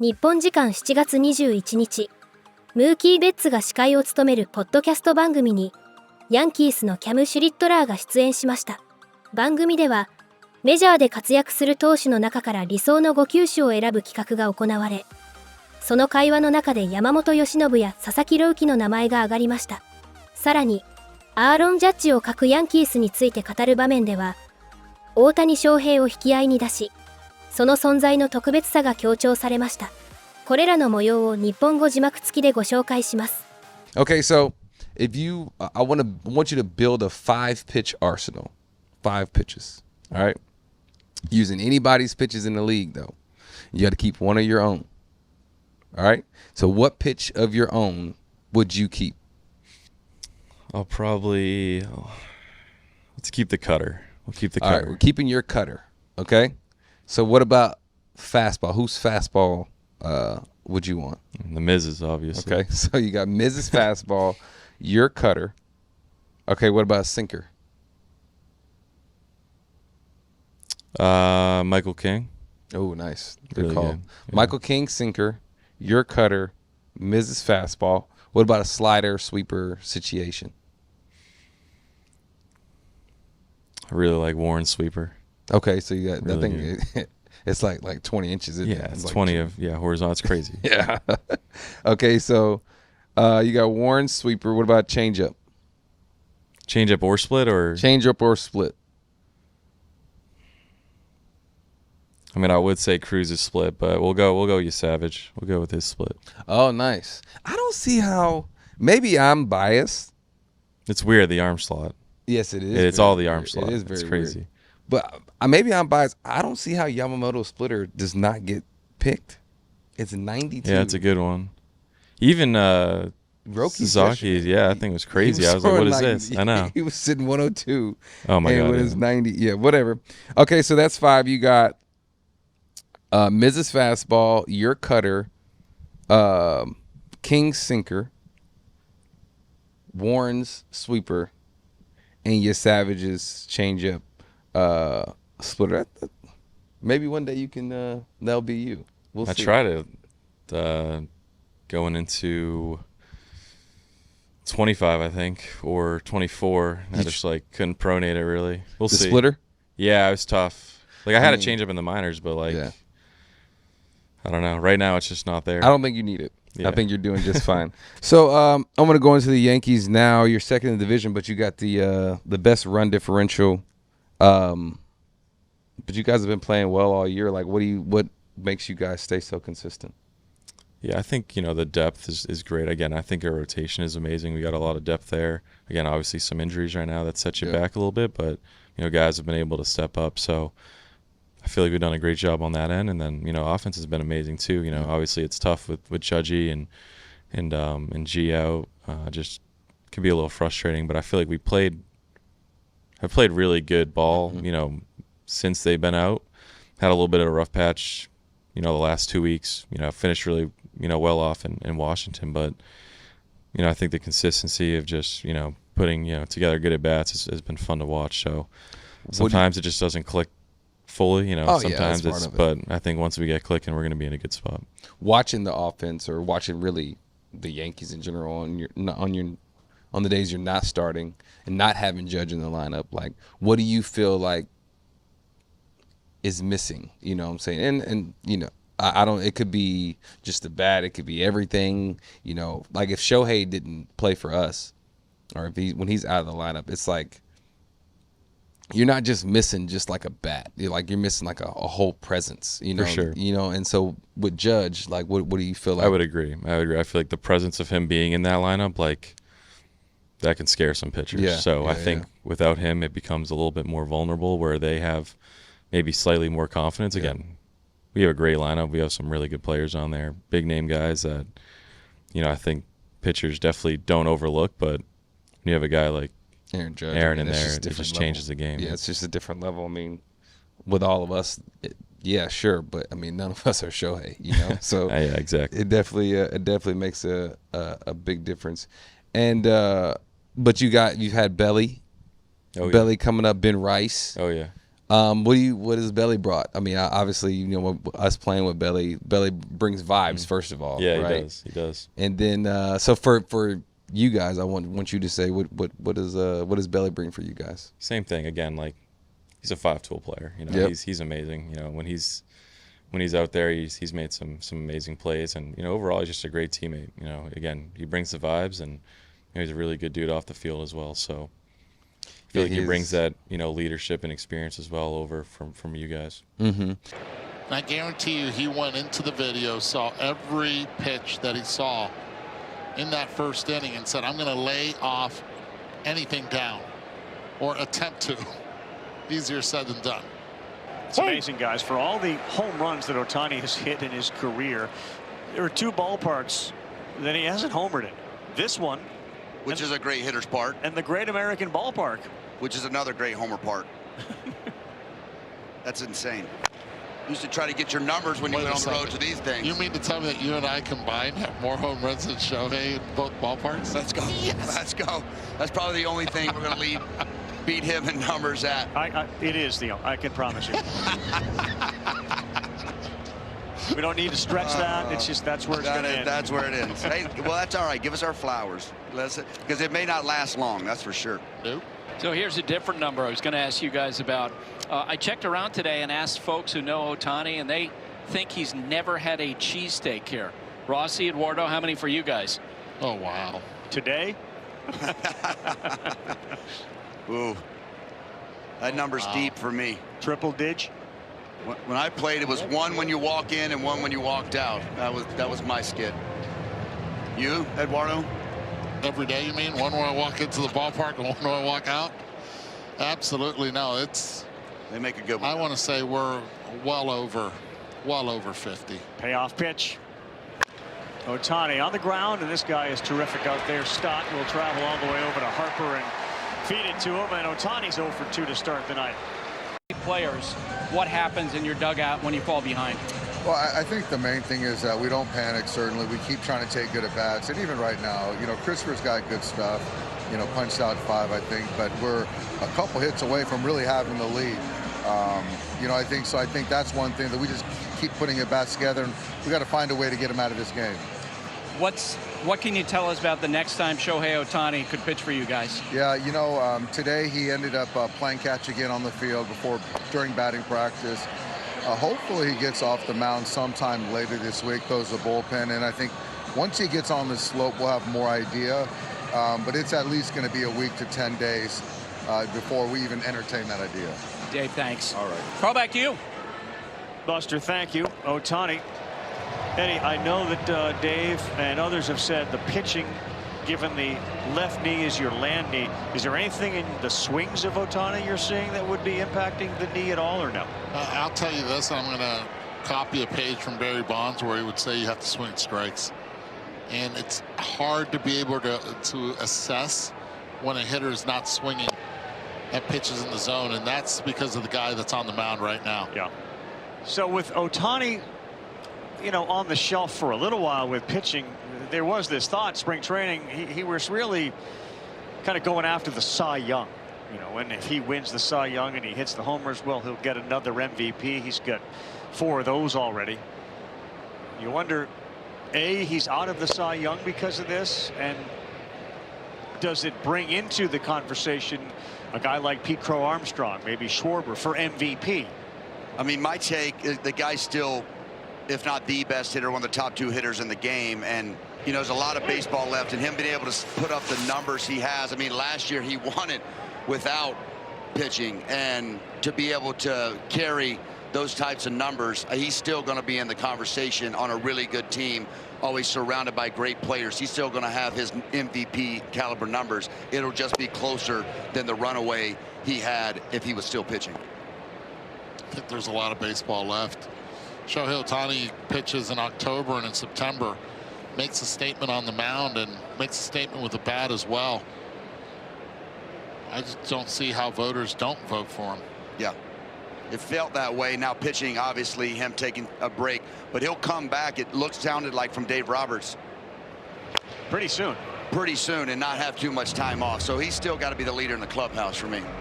日本時間7月21日、ムーキー・ベッツが司会を務めるポッドキャスト番組に、ヤンキースのキャム・シュリットラーが出演しました。番組では、メジャーで活躍する投手の中から理想の5球種を選ぶ企画が行われ、その会話の中で山本由伸や佐々木朗希の名前が挙がりました。さらに、アーロン・ジャッジを欠くヤンキースについて語る場面では、大谷翔平を引き合いに出し、その存在の特別さが強調されました。これらの模様を日本語字幕付きでご紹介します。Okay, so if you, I want you to build a 5-pitch arsenal. 5 pitches, all right? Using anybody's pitches in the league, though. You got to keep one of your own. All right? So what pitch of your own would you keep? Let's keep the cutter. We'll keep the cutter. All right, we're keeping your cutter, okay? So what about fastball? Whose fastball would you want? The Miz's, obviously. Okay, so you got Mrs. Fastball, your cutter. Okay, what about sinker? Michael King. Oh, nice. Good Really call. good. Yeah. Michael King, sinker, your cutter, Mrs. Fastball. What about a slider, sweeper situation? I really like Warren Sweeper. Okay, so you got Really that thing. It's like 20 inches. Isn't Yeah, it? it's like 20 horizontal. It's crazy. Yeah. Okay, so you got Warren Sweeper. What about changeup? Change-up or split, or Changeup or split? I mean, I would say Cruz's split, but we'll go you Savage. We'll go with his split. Oh, nice. I don't see how. Maybe I'm biased. It's weird, the arm slot. Yes, it is. It's very all the arm weird. slot. It is very it's crazy. weird. But maybe I'm biased. I don't see how Yamamoto splitter does not get picked. It's 92. Yeah, it's a good one. Even Roki Suzuki, Fisher, yeah, I think it was crazy. I was like, what is this? I know. He was sitting 102. Oh, my God. With his 90. Yeah, whatever. Okay, so that's 5. You got Mrs. Fastball, your cutter, King's sinker, Warren's sweeper, and your Savage's changeup splitter. Maybe one day you can. That'll be you. We'll see. I tried it going into 25, I think, or 24. I just couldn't pronate it really. We'll see. The splitter? Yeah, it was tough. Like I had a change up in the minors, but yeah. I don't know. Right now, it's just not there. I don't think you need it. Yeah. I think you're doing just fine. So I'm going to go into the Yankees now. You're second in the division, but you got the best run differential. But you guys have been playing well all year. Like, what makes you guys stay so consistent? Yeah, I think, the depth is great. Again, I think our rotation is amazing. We got a lot of depth there. Again, obviously some injuries right now that set you back a little bit, but, guys have been able to step up. So I feel like we've done a great job on that end. And then, offense has been amazing too. Obviously it's tough with Judgy and G out. Just can be a little frustrating, but I feel like have played really good ball, since they've been out. Had a little bit of a rough patch, the last 2 weeks, finished really, well off in Washington. But, I think the consistency of just, putting, together good at-bats has been fun to watch. So sometimes it just doesn't click fully, sometimes it's, but I think once we get clicking, we're going to be in a good spot. Watching the offense or watching really the Yankees in general on the days you're not starting and not having Judge in the lineup, like, what do you feel like is missing? You know what I'm saying? And I don't, it could be just the bat, it could be everything, like if Shohei didn't play for us or when he's out of the lineup, it's like you're not just missing just like a bat. You're missing like a whole presence, For sure. And so with Judge, like what do you feel like? I would agree. I feel like the presence of him being in that lineup, like that can scare some pitchers. Yeah, so yeah, I think without him, it becomes a little bit more vulnerable where they have maybe slightly more confidence. Again, we have a great lineup. We have some really good players on there, big name guys that, I think pitchers definitely don't overlook. But when you have a guy like Aaron Judge, in there, it just changes the game. Yeah, it's just a different level. I mean, with all of us, yeah, sure, but I mean, none of us are Shohei, So yeah, exactly. It definitely makes a big difference. And but you've had Belly, Oh, yeah. Belly coming up, Ben Rice. Oh yeah. What has Belly brought? I mean, obviously, you know, us playing with Belly brings vibes first of all. Yeah, right? He does. And then, so for you guys, I want you to say what does Belly bring for you guys? Same thing again. Like, he's a 5-tool player. You know, Yep. he's amazing. You know, when he's out there, he's made some amazing plays, and you know, overall, he's just a great teammate. You know, again, he brings the vibes, and you know, he's a really good dude off the field as well. So I feel like he brings that, you know, leadership and experience as well over from you guys. Mm-hmm. And I guarantee you, he went into the video, saw every pitch that he saw in that first inning, and said, "I'm going to lay off anything down, or attempt to." Easier said than done. It's amazing, guys. For all the home runs that Ohtani has hit in his career, there are 2 ballparks that he hasn't homered in. This one, which is a great hitter's park, and the Great American Ballpark, which is another great homer park. That's insane. Used to try to get your numbers when you went on the road to these things. You mean to tell me that you and I combined have more home runs than Shohei in both ballparks? Let's go. Yes. Let's go. That's probably the only thing we're going to beat him in numbers at. It is, Theo. I can promise you. We don't need to stretch that. It's just that's where it's going to end. That's where it ends. Hey, well, that's all right. Give us our flowers. Because it may not last long, that's for sure. Nope. So here's a different number I was going to ask you guys about. I checked around today and asked folks who know Ohtani, and they think he's never had a cheesesteak here. Rossi, Eduardo, how many for you guys? Oh, wow. Today? Ooh. That number's deep for me. Triple dig? When I played, it was 1 when you walk in and 1 when you walked out. That was my skid. You, Eduardo? Every day, you mean? 1 when I walk into the ballpark and 1 when I walk out? Absolutely no. They make a good one. I want to say we're well over 50. Payoff pitch. Ohtani on the ground, and this guy is terrific out there. Stott will travel all the way over to Harper and feed it to him, and Ohtani's 0 for 2 to start the night. Players, what happens in your dugout when you fall behind? Well, I think the main thing is that we don't panic, certainly. We keep trying to take good at bats. And even right now, you know, Christopher's got good stuff, you know, punched out 5, I think. But we're a couple hits away from really having the lead. You know, I think that's one thing that we just keep putting at bats together. And we got to find a way to get him out of this game. What can you tell us about the next time Shohei Ohtani could pitch for you guys? Yeah, you know, today he ended up playing catch again on the field during batting practice. Hopefully he gets off the mound sometime later this week, goes to the bullpen, and I think once he gets on the slope, we'll have more idea. But it's at least going to be a week to 10 days before we even entertain that idea. Dave, thanks. All right. Call back to you. Buster, thank you. Ohtani. Eddie, I know that Dave and others have said the pitching, given the left knee is your land knee. Is there anything in the swings of Ohtani you're seeing that would be impacting the knee at all, or no? I'll tell you this. I'm going to copy a page from Barry Bonds where he would say you have to swing at strikes. And it's hard to be able to assess when a hitter is not swinging at pitches in the zone. And that's because of the guy that's on the mound right now. Yeah. So with Ohtani, you know, on the shelf for a little while with pitching, there was this thought, spring training, he was really kind of going after the Cy Young. You know, and if he wins the Cy Young and he hits the homers, well, he'll get another MVP. He's got 4 of those already. You wonder, A, he's out of the Cy Young because of this, and does it bring into the conversation a guy like Pete Crow Armstrong, maybe Schwarber for MVP? I mean, my take is the guy's still, if not the best hitter, one of the top 2 hitters in the game. And, you know, there's a lot of baseball left, and him being able to put up the numbers he has. I mean, last year he won it without pitching, and to be able to carry those types of numbers, he's still going to be in the conversation on a really good team, always surrounded by great players. He's still going to have his MVP caliber numbers. It'll just be closer than the runaway he had if he was still pitching. I think there's a lot of baseball left. Shohei Ohtani pitches in October and in September, makes a statement on the mound and makes a statement with the bat as well. I just don't see how voters don't vote for him. Yeah, it felt that way. Now pitching, obviously him taking a break, but he'll come back. It sounded like from Dave Roberts. Pretty soon. Pretty soon, and not have too much time off. So he's still got to be the leader in the clubhouse for me.